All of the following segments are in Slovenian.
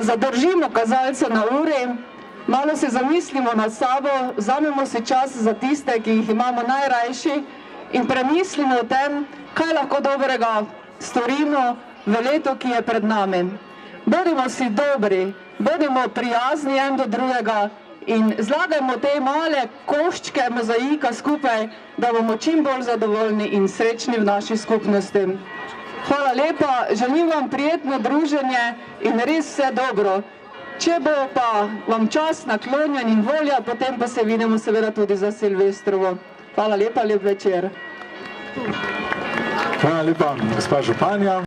zadržimo kazalce na uri, malo se zamislimo nad sabo, vzamemo si čas za tiste, ki jih imamo najrajši in premislimo o tem, kaj lahko dobrega storimo v letu, ki je pred nami. Bodimo si dobri, bodimo prijazni en do drugega in zlagajmo te male koščke mozaika skupaj, da bomo čim bolj zadovoljni in srečni v naši skupnosti. Hvala lepa, želim vam prijetno druženje in res vse dobro. Če bo pa vam čas naklonjen in volja, potem pa se vidimo seveda tudi za Silvestrovo. Hvala lepa, lep večer. Hvala lepa, gospa županja.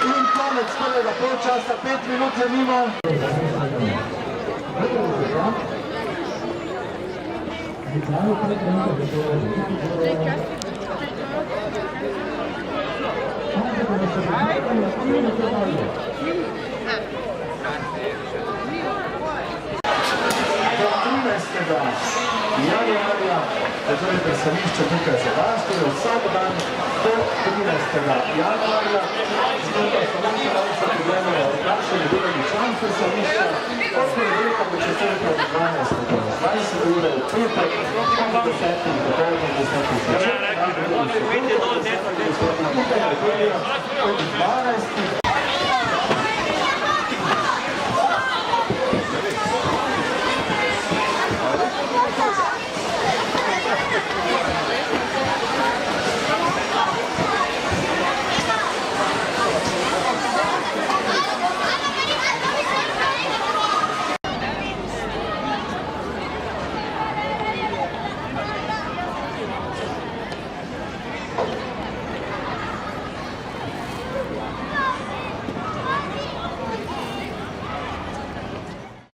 In konec prvega polčasa, 5 minut je mimo. Januarja, torej predstavišče tukaj za vas, torej vsak dan do 13. januarja. Zdaj pa samo še malo se pogledamo, kakšen je delovni član predstavišča. Od ponedeljka do četrtka do 12. 20 ure v petek, od 10. do 10. zvečer, od 12.